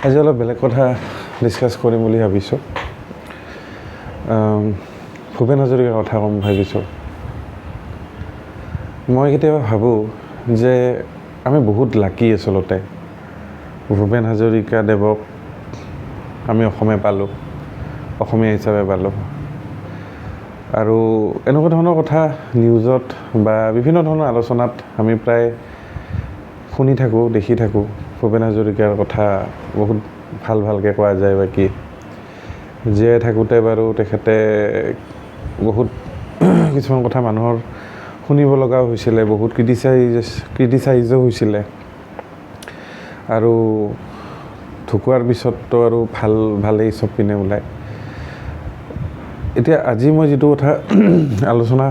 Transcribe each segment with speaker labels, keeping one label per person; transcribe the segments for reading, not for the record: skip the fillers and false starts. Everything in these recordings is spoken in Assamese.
Speaker 1: আজি অলপ বেলেগ কথা ডিছকাছ কৰিম বুলি ভাবিছোঁ। ভূপেন হাজৰিকাৰ কথা ক'ম ভাবিছোঁ। মই কেতিয়াবা ভাবোঁ যে আমি বহুত লাকি আচলতে। ভূপেন হাজৰিকা দেৱক আমি অসমে পালোঁ, অসমীয়া হিচাপে পালোঁ। আৰু এনেকুৱা ধৰণৰ কথা নিউজত বা বিভিন্ন ধৰণৰ আলোচনাত আমি প্ৰায় শুনি থাকোঁ, দেখি থাকোঁ। ভূপেন হাজৰিকাৰ কথা বহুত ভালকৈ কোৱা যায় বা কি। জীয়াই থাকোঁতে বাৰু তেখেতে বহুত কিছুমান কথা মানুহৰ শুনিব লগাও হৈছিলে, বহুত ক্ৰিটিচাইজো হৈছিলে। আৰু ঢুকোৱাৰ পিছততো আৰু ভালেই চব পিনে ওলায়। এতিয়া আজি মই যিটো কথা আলোচনা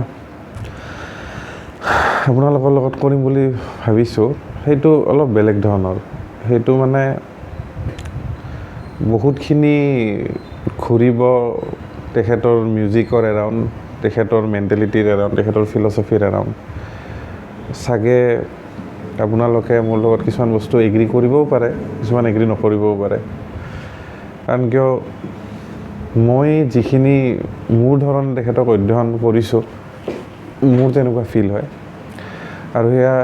Speaker 1: আপোনালোকৰ লগত কৰিম বুলি ভাবিছোঁ, সেইটো অলপ বেলেগ ধৰণৰ। সেইটো মানে বহুতখিনি ঘূৰিব তেখেতৰ মিউজিকৰ এৰাউণ্ড, তেখেতৰ মেণ্টেলিটিৰ এৰাউণ্ড, তেখেতৰ ফিলচফিৰ এৰাউণ্ড। চাগে আপোনালোকে মোৰ লগত কিছুমান বস্তু এগ্ৰী কৰিবও পাৰে, কিছুমান এগ্ৰী নকৰিবও পাৰে। কাৰণ কিয় মই যিখিনি মোৰ ধৰণে তেখেতক অধ্যয়ন কৰিছোঁ, মোৰ তেনেকুৱা ফিল হয়। আৰু সেয়া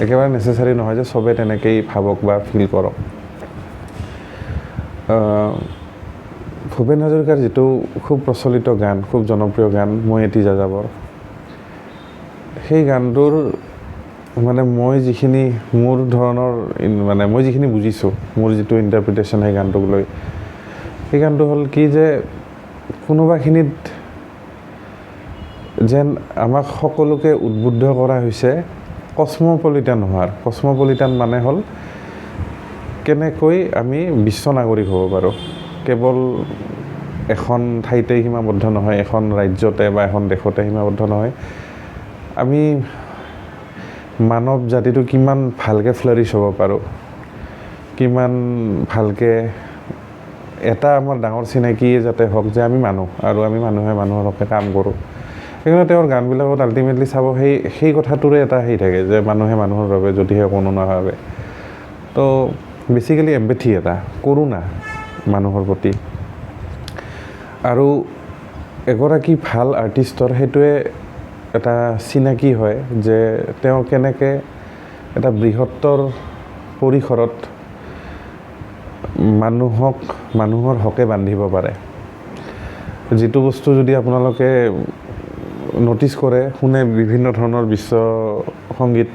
Speaker 1: একেবাৰে নেচেচাৰী নহয় যে চবে তেনেকেই ভাবক বা ফিল কৰক। ভূপেন হাজৰিকাৰ যিটো খুব প্ৰচলিত গান, খুব জনপ্ৰিয় গান, মই এটি যাযাবৰ, সেই গানটোৰ মানে মই যিখিনি মোৰ ধৰণৰ মানে মই যিখিনি বুজিছোঁ, মোৰ যিটো ইণ্টাৰপ্ৰিটেশ্যন সেই গানটোক লৈ, সেই গানটো হ'ল কি যে কোনোবাখিনিত যেন আমাক সকলোকে উদ্বুদ্ধ কৰা হৈছে কসমপলিটান হোৱাৰ। কসমপলিটান মানে হ'ল কেনেকৈ আমি বিশ্ব নাগৰিক হ'ব পাৰোঁ। কেৱল এখন ঠাইতে সীমাবদ্ধ নহয়, এখন ৰাজ্যতে বা এখন দেশতে সীমাবদ্ধ নহয়। আমি মানৱ জাতিটো কিমান ভালকৈ ফ্লাৰিছ হ'ব পাৰোঁ, কিমান ভালকৈ এটা আমাৰ ডাঙৰ চিনাকিয়ে যাতে হওক যে আমি মানুহ, আৰু আমি মানুহে মানুহৰ হকে কাম কৰোঁ। সেইকাৰণে তেওঁৰ গানবিলাকত আল্টিমেটলি চাব সেই কথাটোৰে এটা থাকে যে মানুহে মানুহৰ বাবে যদিহে কোনো নাভাবে। তো বেচিকেলি এম্পেথি, এটা কৰুণা মানুহৰ প্ৰতি। আৰু এগৰাকী ভাল আৰ্টিষ্টৰ সেইটোৱে এটা চিনাকি হয় যে তেওঁ কেনেকৈ এটা বৃহত্তৰ পৰিসৰত মানুহৰ হকে বান্ধিব পাৰে। যিটো বস্তু যদি আপোনালোকে ন'টিছ কৰে, শুনে বিভিন্ন ধৰণৰ বিশ্ব সংগীত,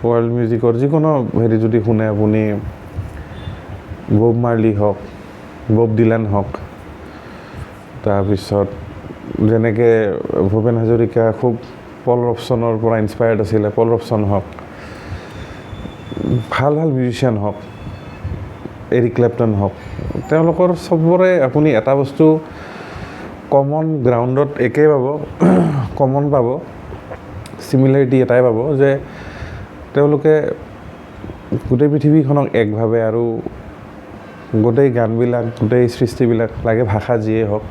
Speaker 1: ৱৰ্ল্ড মিউজিকৰ যিকোনো হেৰি যদি শুনে আপুনি, বব মাৰ্লি হওক, বব ডিলান হওক, তাৰপিছত যেনেকৈ ভূপেন হাজৰিকা খুব পল ৰবচনৰ পৰা ইনস্পায়াৰ্ড আছিলে, পল ৰবচন হওক, ভাল মিউজিচিয়ান হওক, এৰিক ক্লেপটন হওক, তেওঁলোকৰ চবৰে আপুনি এটা বস্তু কমন গ্ৰাউণ্ডত একেই পাব, কমন পাব, চিমিলাৰিটি এটাই পাব যে তেওঁলোকে গোটেই পৃথিৱীখনক একভাৱে আৰু গোটেই গানবিলাক, গোটেই সৃষ্টিবিলাক, লাগে ভাষা যিয়েই হওক,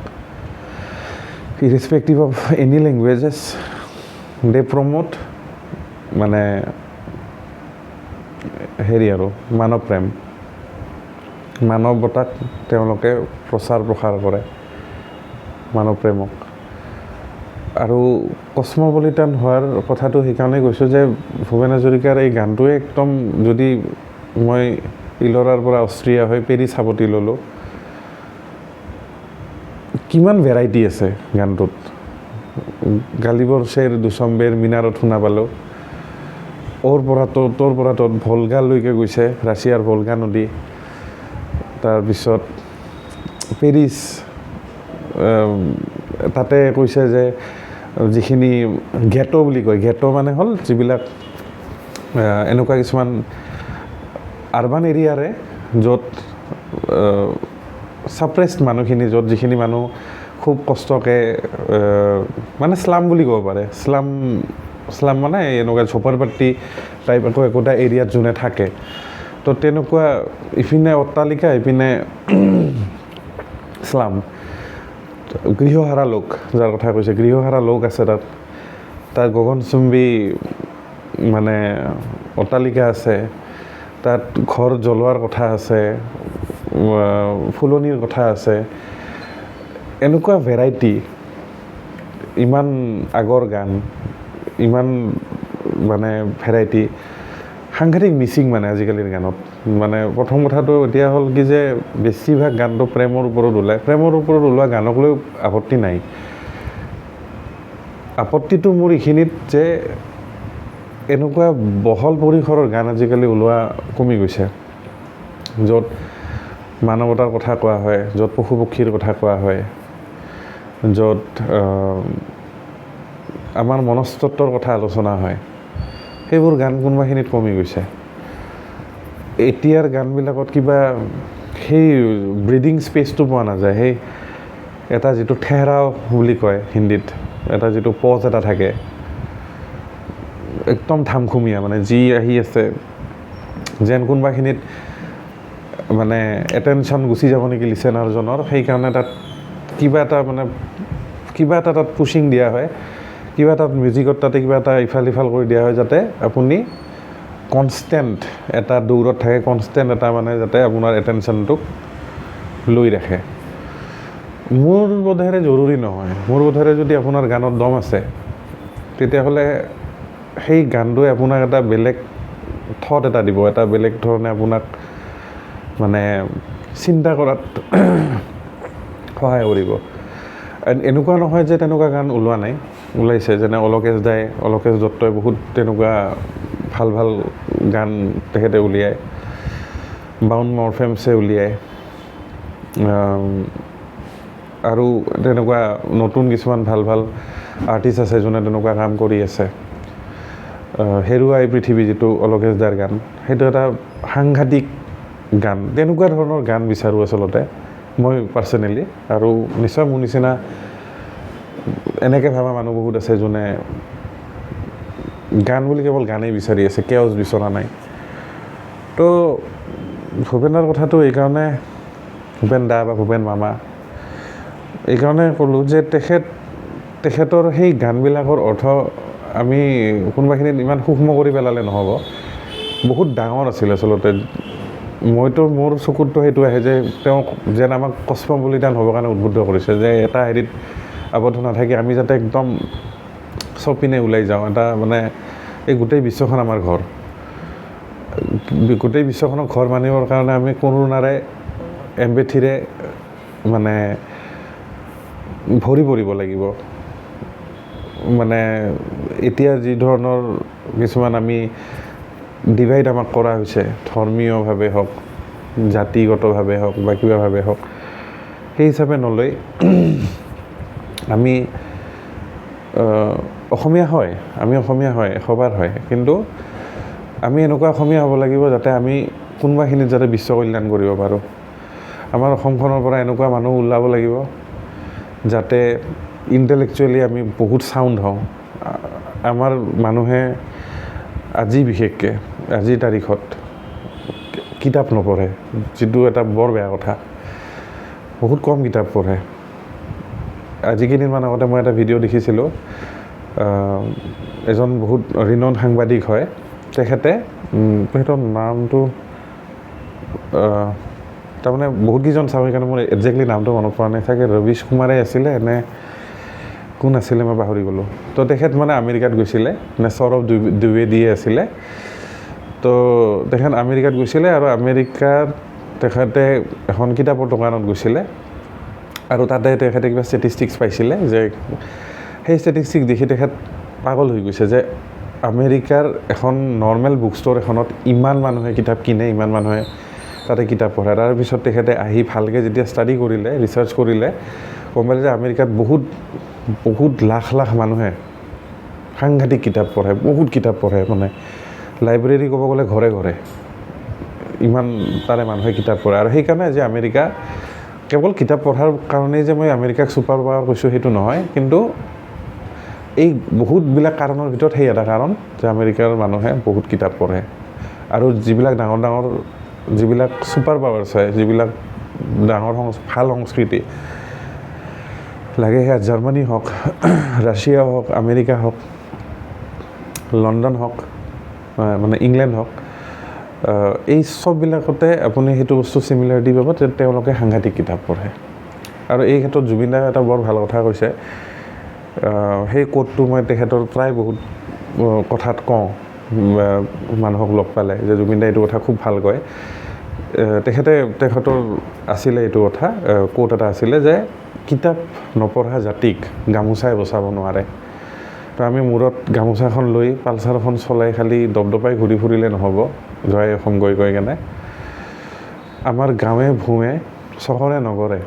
Speaker 1: irrespective of any languages, they promote মানে হেৰি আৰু মানৱ প্ৰেম, মানৱতাক তেওঁলোকে প্ৰসাৰ কৰে, মানৱ প্ৰেমক। আৰু কসমপলিটান হোৱাৰ কথাটো সেইকাৰণে কৈছোঁ যে ভূপেন হাজৰিকাৰ এই গানটোৱে একদম, যদি মই ইলৰাৰ পৰা অষ্ট্ৰিয়া হৈ পেৰিছ সাৱটি ল'লোঁ, কিমান ভেৰাইটি আছে গানটোত। গালিবৰ শ্বেৰ দুচম্বেৰ মিনাৰত শুনা পালোঁ, তোৰ পৰা তত ভলগালৈকে গৈছে, ৰাছিয়াৰ ভলগা নদী। তাৰপিছত পেৰিছ, তাতে কৈছে যে যিখিনি গেটো বুলি কয়, গেটো মানে হ'ল যিবিলাক এনেকুৱা কিছুমান আৰবান এৰিয়াৰে য'ত ছাপ্ৰেছড মানুহখিনি, য'ত যিখিনি মানুহ খুব কষ্টকৈ মানে শ্লাম বুলি ক'ব পাৰে। শ্লাম মানে এনেকুৱা ঝোপৰপট্টি টাইপ একোটা এৰিয়াত যোনে থাকে। তো তেনেকুৱা ইপিনে অট্টালিকা, ইপিনে শ্লাম, গৃহহাৰা লোক, যাৰ কথা কৈছে, গৃহহাৰা লোক আছে তাত। তাৰ গগনচুম্বী মানে অট্টালিকা আছে, তাত ঘৰ জ্বলোৱাৰ কথা আছে, ফুলনিৰ কথা আছে, এনেকুৱা ভেৰাইটি, ইমান আগৰ গান, ইমান মানে ভেৰাইটি, সাংঘাতিক মিচিং মানে আজিকালিৰ গানত। মানে প্ৰথম কথাটো এতিয়া হ'ল কি যে বেছিভাগ গানটো প্ৰেমৰ ওপৰত ওলায়। প্ৰেমৰ ওপৰত ওলোৱা গানক লৈ আপত্তি নাই, আপত্তিটো মোৰ এইখিনিত যে এনেকুৱা বহল পৰিসৰৰ গান আজিকালি ওলোৱা কমি গৈছে, য'ত মানৱতাৰ কথা কোৱা হয়, য'ত পশু পক্ষীৰ কথা কোৱা হয়, য'ত আমাৰ মনস্তত্বৰ কথা আলোচনা হয়, সেইবোৰ গান কোনোবাখিনিত কমি গৈছে। এতিয়াৰ গানবিলাকত কিবা সেই ব্ৰিডিং স্পেচটো পোৱা নাযায়, সেই এটা যিটো ঠেহৰাও বুলি কয় হিন্দীত, এটা যিটো পজ এটা থাকে, একদম ধামখুমীয়া, মানে যি আহি আছে যেন কোনোবাখিনিত মানে এটেনশ্যন গুচি যাব নেকি লিচেনাৰজনৰ, সেইকাৰণে তাত কিবা এটা তাত পুচিং দিয়া হয়, কিবা তাত মিউজিকত তাতে কিবা এটা ইফাল সিফাল কৰি দিয়া হয়, যাতে আপুনি কনষ্টেণ্ট এটা দৌৰত থাকে, কনষ্টেণ্ট এটা মানে যাতে আপোনাৰ এটেনশ্যনটোক লৈ ৰাখে। মোৰ বোধেৰে জৰুৰী নহয়। মোৰ বোধেৰে যদি আপোনাৰ গানত দম আছে, তেতিয়াহ'লে সেই গানটোৱে আপোনাক এটা বেলেগ থট এটা দিব, এটা বেলেগ ধৰণে আপোনাক মানে চিন্তা কৰাত সহায় কৰিব। এনেকুৱা নহয় যে তেনেকুৱা গান ওলোৱা নাই, ওলাইছে। যেনে অলকেশ দত্তই বহুত তেনেকুৱা ভাল ভাল গান তেখেতে উলিয়ায়, বাউণ্ড মৰফেমছে উলিয়ায়, আৰু তেনেকুৱা নতুন কিছুমান ভাল ভাল আৰ্টিষ্ট আছে যোনে তেনেকুৱা কাম কৰি আছে। হেৰুৱাই পৃথিৱী যিটো অলকেশ দাৰ গান, সেইটো এটা সাংঘাতিক গান। তেনেকুৱা ধৰণৰ গান বিচাৰোঁ আচলতে মই পাৰ্চনেলি, আৰু নিশ্চয় মোৰ নিচিনা এনেকৈ ভাবা মানুহ বহুত আছে যোনে গান বুলি কেৱল গানেই বিচাৰি আছে, কেওজ বিচৰা নাই। তো ভূপেনৰ কথাটো এইকাৰণে, ভূপেন দা বা ভূপেন মামা, এইকাৰণে ক'লোঁ যে তেখেতৰ সেই গানবিলাকৰ অৰ্থ আমি কোনোবাখিনিত ইমান সূক্ষ্ম কৰি পেলালে নহ'ব, বহুত ডাঙৰ আছিল আচলতে। মোৰ চকুততো সেইটো আহে যে তেওঁ যেন আমাক কসমপলিটান হ'বৰ কাৰণে উদ্বুদ্ধ কৰিছে, যে এটা হেৰিত আবদ্ধ নাথাকি আমি যাতে একদম চপিনে ওলাই যাওঁ, এটা মানে এই গোটেই বিশ্বখন আমাৰ ঘৰ, গোটেই বিশ্বখনক ঘৰ মানিবৰ কাৰণে আমি কৰোণাৰে এম্পেথিৰে মানে ভৰি পৰিব লাগিব। মানে এতিয়া যি ধৰণৰ কিছুমান আমি ডিভাইড আমাক কৰা হৈছে, ধৰ্মীয়ভাৱে হওক, জাতিগতভাৱে হওক বা কিবাভাৱে হওক, সেই হিচাপে নলৈ আমি অসমীয়া হয়, এশবাৰ হয়, কিন্তু আমি এনেকুৱা অসমীয়া হ'ব লাগিব যাতে আমি কোনোবাখিনিত যাতে বিশ্ব কল্যাণ কৰিব পাৰোঁ। আমাৰ অসমখনৰ পৰা এনেকুৱা মানুহ ওলাব লাগিব যাতে ইণ্টেলেকচুৱেলি আমি বহুত চাউণ্ড হওঁ। আমাৰ মানুহে বিশেষকৈ আজিৰ তাৰিখত কিতাপ নপঢ়ে, যিটো এটা বৰ বেয়া কথা। বহুত কম কিতাপ পঢ়ে। আজি কেইদিনমান আগতে মই এটা ভিডিঅ' দেখিছিলোঁ, এজন বহুত ৰিনাউণ্ড সাংবাদিক হয়, তেখেতৰ নামটো তাৰমানে বহুতকেইজন চাওঁ, সেইকাৰণে মোৰ একজেক্টলি নামটো মনত পৰা নাই, চাগে ৰবিশ কুমাৰে আছিলে নে কোন আছিলে মই পাহৰি গ'লোঁ। তো তেখেত মানে আমেৰিকাত গৈছিলে, নে সৌৰভ দ্বিবেদীয়ে আছিলে। তো তেখেত আমেৰিকাত গৈছিলে, আৰু আমেৰিকাত তেখেতে এখন কিতাপৰ দোকানত গৈছিলে, আৰু তাতে তেখেতে কিবা ষ্টেটিষ্টিক্স পাইছিলে, যে সেই ষ্টেটিষ্টিক্স দেখি তেখেত পাগল হৈ গৈছে, যে আমেৰিকাৰ এখন নৰ্মেল বুক ষ্ট'ৰ এখনত ইমান মানুহে কিতাপ কিনে, ইমান মানুহে তাতে কিতাপ পঢ়ে। তাৰপিছত তেখেতে আহি ভালকৈ যেতিয়া ষ্টাডি কৰিলে, ৰিচাৰ্চ কৰিলে, গম পালে যে আমেৰিকাত বহুত লাখ লাখ মানুহে সাংঘাতিক কিতাপ পঢ়ে, বহুত কিতাপ পঢ়ে, মানে লাইব্ৰেৰী ক'ব গ'লে ঘৰে ঘৰে ইমান তাৰে মানুহে কিতাপ পঢ়ে। আৰু সেইকাৰণে যে আমেৰিকা কেৱল কিতাপ পঢ়াৰ কাৰণেই যে মই আমেৰিকাক ছুপাৰ পাৱাৰ কৈছোঁ সেইটো নহয়, কিন্তু এই বহুতবিলাক কাৰণৰ ভিতৰত সেই এটা কাৰণ যে আমেৰিকাৰ মানুহে বহুত কিতাপ পঢ়ে। আৰু যিবিলাক ডাঙৰ যিবিলাক ছুপাৰ পাৱাৰ্ছ হয়, যিবিলাক ডাঙৰ ভাল সংস্কৃতি, লাগে সেয়া জাৰ্মানী হওক, ৰাছিয়া হওক, আমেৰিকা হওক, লণ্ডন হওক, মানে ইংলেণ্ড হওক, এই চববিলাকতে আপুনি সেইটো বস্তু চিমিলাৰিটি পাব, তেওঁলোকে সাংঘাতিক কিতাপ পঢ়ে। আৰু এই ক্ষেত্ৰত জুবিন দাই এটা বৰ ভাল কথা কৈছে, সেই কোটটো মই তেখেতৰ প্ৰায় বহুত কথাত কওঁ মানুহক লগ পালে, যে জুবিন দাই এইটো কথা খুব ভাল কয়। তেখেতৰ আছিলে এইটো কথা, কোট এটা আছিলে যে কিতাপ নপঢ়া জাতিক গামোচাই বচাব নোৱাৰে। তো আমি মূৰত গামোচাখন লৈ পালচাৰখন চলাই খালি দপদপাই ঘূৰি ফুৰিলে নহ'ব, জয় অসম গৈ কেনে আমাৰ গাঁৱে ভূঞে চহৰে নগৰে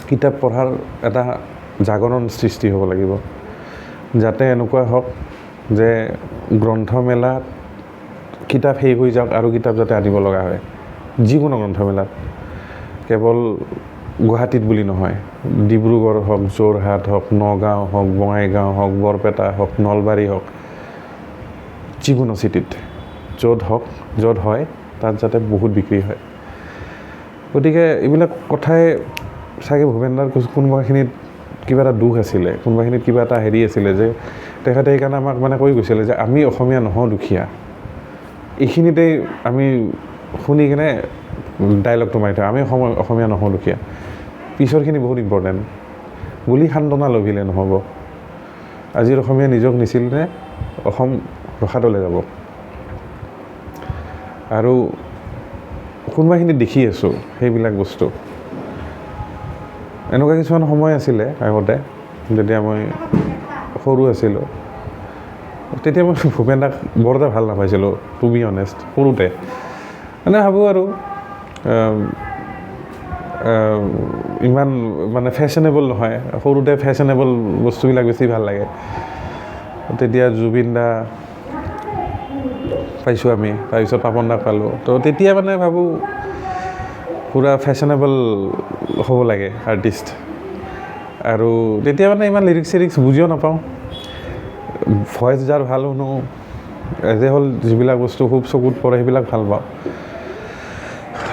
Speaker 1: কিতাপ পঢ়াৰ এটা জাগৰণ সৃষ্টি হ'ব লাগিব, যাতে এনেকুৱা হওক যে গ্ৰন্থমেলাত কিতাপ শেষ হৈ যাওক আৰু কিতাপ যাতে আনিব লগা হয়। যিকোনো গ্ৰন্থমেলাত, কেৱল গুৱাহাটীত বুলি নহয়, ডিব্ৰুগড় হওক, যোৰহাট হওক, নগাঁও হওক, বঙাইগাঁও হওক, বৰপেটা হওক, নলবাৰী হওক, যিকোনো চিটিত য'ত হয় তাত যাতে বহুত বিক্ৰী হয়। গতিকে এইবিলাক কথাই চাগে ভূপেনদাৰ কোনোবাখিনিত কিবা এটা দুখ আছিলে, কোনোবাখিনিত কিবা এটা হেৰি আছিলে, যে তেখেতে সেইকাৰণে আমাক মানে কৈ গৈছিলে যে আমি অসমীয়া নহওঁ দুখীয়া। এইখিনিতেই আমি শুনি কিনে ডাইলগটো মাৰি থওঁ, আমি অসমীয়া নহওঁ দুখীয়া। পিছৰখিনি বহুত ইম্পৰ্টেণ্ট। বুলি সান্তনা লভিলে নহ'ব। আজিৰ অসমীয়া নিজক নিচিলে অসম ৰসাতলে যাব। আৰু কোনোবাখিনিত দেখি আছোঁ সেইবিলাক বস্তু। এনেকুৱা কিছুমান সময় আছিলে আগতে, যেতিয়া মই সৰু আছিলোঁ, তেতিয়া মই ভূপেন দাক বৰ এটা ভাল নাপাইছিলোঁ, টু বি অনেষ্ট। সৰুতে মানে ভাবোঁ আৰু ইমান মানে ফেশ্বনেবল নহয়। সৰুতে ফেশ্বনেবল বস্তুবিলাক বেছি ভাল লাগে। তেতিয়া জুবিন দা পাইছোঁ আমি, তাৰপিছত পাপন দাক পালোঁ। তো তেতিয়া মানে ভাবোঁ পূৰা ফেশ্বনেবল হ'ব লাগে আৰ্টিষ্ট। আৰু তেতিয়া মানে ইমান লিৰিক্স বুজিও নাপাওঁ, ভইচ যাৰ ভাল শুনো, এজ এ হ'ল যিবিলাক বস্তু খুব চকুত পৰে সেইবিলাক ভাল পাওঁ।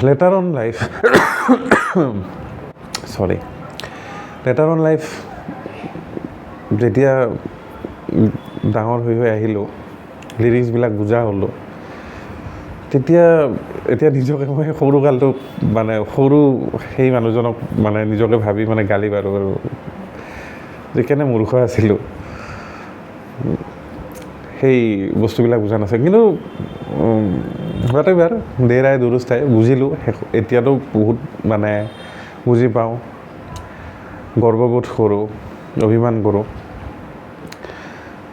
Speaker 1: লেটাৰ অন লাইফ যেতিয়া ডাঙৰ হৈ আহিলোঁ, লিৰিক্সবিলাক বুজা হ'লোঁ, এতিয়া নিজকে মই সৰু কালটো মানে সৰু সেই মানুহজনক মানে নিজকে ভাবি মানে গালি পাৰোঁ আৰু যে কেনে মূৰ্খ আছিলোঁ, সেই বস্তুবিলাক বুজা নাছিল। কিন্তু হোৱাটেভাৰ দেৰ আই দুৰুস্ত আই বুজিলোঁ। এতিয়াতো বহুত মানে বুজি পাওঁ, গৰ্ববোধ কৰোঁ, অভিমান কৰোঁ।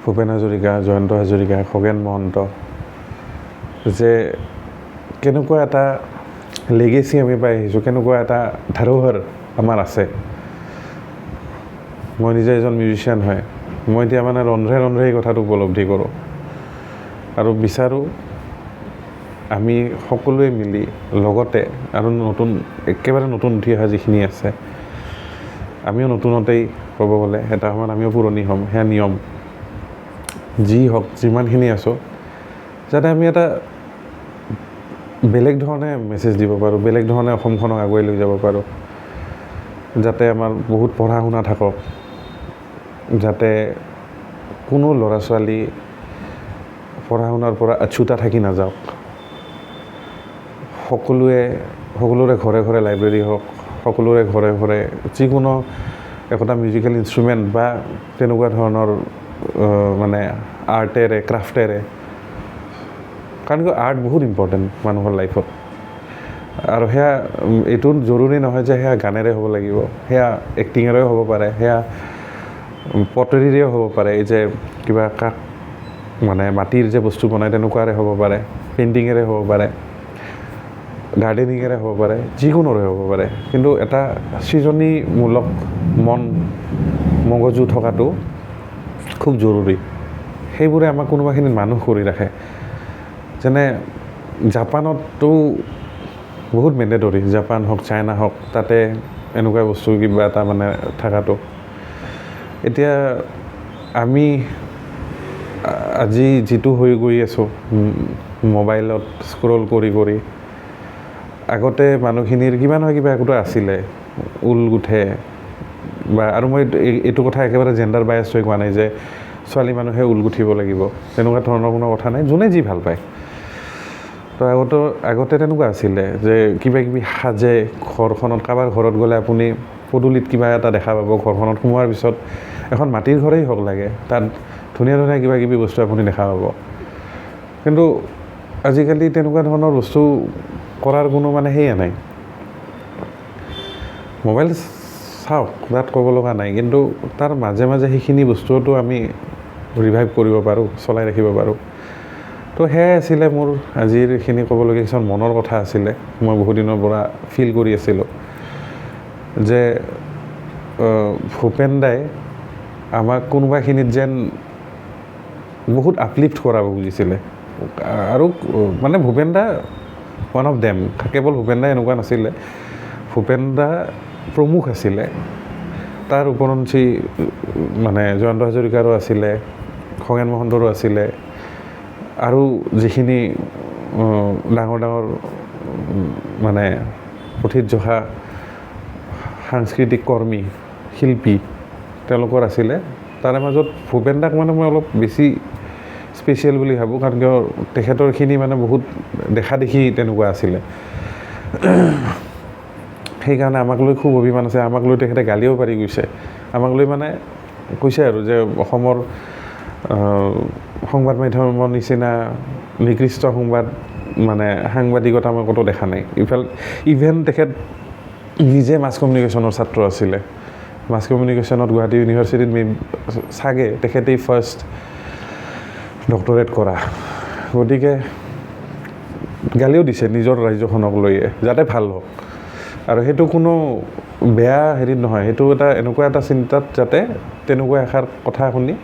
Speaker 1: ভূপেন হাজৰিকা, জয়ন্ত হাজৰিকা, খগেন মহন্ত, যে কেনেকুৱা এটা লেগেচি আমি পাই আহিছোঁ, কেনেকুৱা এটা ধৰোহৰ আমাৰ আছে। মই নিজে এজন মিউজিচিয়ান হয়, মই এতিয়া মানে ৰন্ধ্ৰে এই কথাটো উপলব্ধি কৰোঁ আৰু বিচাৰোঁ আমি সকলোৱে মিলি লগতে আৰু একেবাৰে নতুন উঠি অহা যিখিনি আছে, আমিও নতুনতেই ক'ব গ'লে এটা সময়ত আমিও পুৰণি হ'ম। সেয়া নিয়ম যি হওক, যিমানখিনি আছোঁ, যাতে আমি এটা বেলেগ ধৰণে মেছেজ দিব পাৰোঁ, বেলেগ ধৰণে অসমখনক আগুৱাই লৈ যাব পাৰোঁ। যাতে আমাৰ বহুত পঢ়া শুনা থাকক, যাতে কোনো ল'ৰা ছোৱালী পঢ়া শুনাৰ পৰা আছুতা থাকি নাযাওক। সকলোৰে ঘৰে ঘৰে লাইব্ৰেৰী হওক, সকলোৰে ঘৰে ঘৰে যিকোনো একোটা মিউজিকেল ইনষ্ট্ৰুমেণ্ট বা তেনেকুৱা ধৰণৰ মানে আৰ্টেৰে, ক্ৰাফটেৰে, কাৰণ আৰ্ট বহুত ইম্পৰ্টেণ্ট মানুহৰ লাইফত। আৰু সেয়া এইটো জৰুৰী নহয় যে সেয়া গানেৰে হ'ব লাগিব, সেয়া এক্টিঙেৰেও হ'ব পাৰে, সেয়া পটৰীৰেও হ'ব পাৰে, এই যে কিবা মানে মাটিৰ যে বস্তু বনায় তেনেকুৱাৰে হ'ব পাৰে, পেইণ্টিঙেৰে হ'ব পাৰে, গাৰ্ডেনিঙেৰে হ'ব পাৰে, যিকোনোৰে হ'ব পাৰে। কিন্তু এটা সৃজনীমূলক মগজু থকাটো খুব জৰুৰী। সেইবোৰে আমাক কোনোবাখিনিত মানুহ কৰি ৰাখে। যেনে জাপানততো বহুত মেণ্ডেটৰী, জাপান হওক, চাইনা হওক, তাতে এনেকুৱা বস্তু কিবা এটা মানে থকাটো। এতিয়া আমি আজি যিটো হৈ গৈ আছোঁ মোবাইলত স্ক্ৰল কৰি, আগতে মানুহখিনিৰ কিবা নহয় কিবা একোটা আছিলে, ঊল গুঠে বা, আৰু মই এইটো কথা একেবাৰে জেণ্ডাৰ বায়াছ হৈ কোৱা নাই যে ছোৱালী মানুহে ঊল গুঠিব লাগিব, তেনেকুৱা ধৰণৰ কোনো কথা নাই। যোনে যি ভাল পায়, তো আগতে তেনেকুৱা আছিলে যে কিবা কিবি সাজে ঘৰখনত, কাৰোবাৰ ঘৰত গ'লে আপুনি পদূলিত কিবা এটা দেখা পাব, ঘৰখনত সোমোৱাৰ পিছত এখন মাটিৰ ঘৰেই হওক লাগে, তাত ধুনীয়া ধুনীয়া কিবা কিবি বস্তু আপুনি দেখা পাব। কিন্তু আজিকালি তেনেকুৱা ধৰণৰ বস্তু কৰাৰ কোনো মানে সেয়া নাই। মোবাইল চাওক, তাত ক'ব লগা নাই, কিন্তু তাৰ মাজে মাজে সেইখিনি বস্তুটো আমি ৰিভাইভ কৰিব পাৰোঁ, চলাই ৰাখিব পাৰোঁ। তো সেয়াই আছিলে মোৰ আজিৰ এইখিনি ক'বলগীয়া কিছুমান মনৰ কথা আছিলে। মই বহুদিনৰ পৰা ফিল কৰি আছিলোঁ যে ভূপেন দাই আমাক কোনোবাখিনিত যেন বহুত আপলিফ্ট কৰাব খুজিছিলে। আৰু মানে ভূপেন দা ওৱান অফ দেম, কেৱল ভূপেন দা এনেকুৱা নাছিলে, ভূপেন দা প্ৰমুখ আছিলে। তাৰ ওপৰঞ্চি মানে জয়ন্ত হাজৰিকাৰো আছিলে, খগেন মহন্তৰো আছিলে, আৰু যিখিনি ডাঙৰ ডাঙৰ মানে প্ৰথিতযশা সাংস্কৃতিক কৰ্মী, শিল্পী তেওঁলোকৰ আছিলে। তাৰে মাজত ভূপেন দাক মানে মই অলপ বেছি স্পেচিয়েল বুলি ভাবোঁ, কাৰণ কিয় তেখেতৰখিনি মানে বহুত দেখা দেখি তেনেকুৱা আছিলে। সেইকাৰণে আমাক লৈ খুব অভিমান আছে। আমাক লৈ তেখেতে গালিও পাৰি গৈছে, আমাক লৈ মানে কৈছে আৰু যে অসমৰ সংবাদ মাধ্যমৰ নিচিনা নিকৃষ্ট সংবাদ মানে সাংবাদিকতা মই ক'তো দেখা নাই। ইভেন তেখেত নিজে মাছ কমিউনিকেশ্যনৰ ছাত্ৰ আছিলে। মাছ কমিউনিকেশ্যনত গুৱাহাটী ইউনিভাৰ্চিটিত চাগে তেখেতেই ফাৰ্ষ্ট ডক্টৰেট কৰা। গতিকে গালিও দিছে নিজৰ ৰাজ্যখনক লৈয়ে, যাতে ভাল হওক। আৰু সেইটো কোনো বেয়া হেৰিত নহয়, সেইটো এটা এনেকুৱা এটা চিন্তাত যাতে তেনেকুৱা এষাৰ কথা শুনি,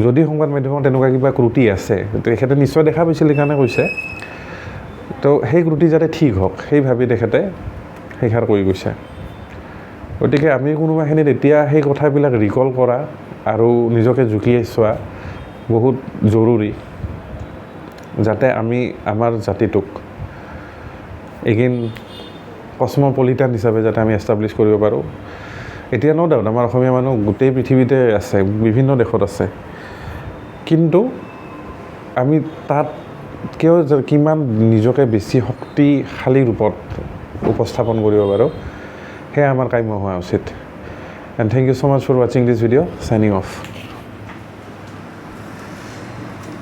Speaker 1: যদি সংবাদ মাধ্যমত তেনেকুৱা কিবা ক্ৰুটি আছে তেখেতে নিশ্চয় দেখা পাইছিল, সেইকাৰণে কৈছে। তো সেই ক্ৰুটি যাতে ঠিক হওক সেই ভাবি তেখেতে সেইষাৰ কৰি গৈছে। গতিকে আমি কোনোবাখিনিত এতিয়া সেই কথাবিলাক ৰিকল কৰা আৰু নিজকে জুকিয়াই চোৱা বহুত জৰুৰী, যাতে আমি আমাৰ জাতিটোক এগেইন কসমপলিটান হিচাপে যাতে আমি এষ্টাব্লিছ কৰিব পাৰোঁ। এতিয়া ন ডাউট আমাৰ অসমীয়া মানুহ গোটেই পৃথিৱীতে আছে, বিভিন্ন দেশত আছে, কিন্তু আমি তাতকৈও কিমান নিজকে বেছি শক্তিশালী ৰূপত উপস্থাপন কৰিব পাৰোঁ, সেয়া আমাৰ কাম্য হোৱা উচিত। And thank you so' much for ৱাচিং দিছ ভিডিঅ'। Shining of.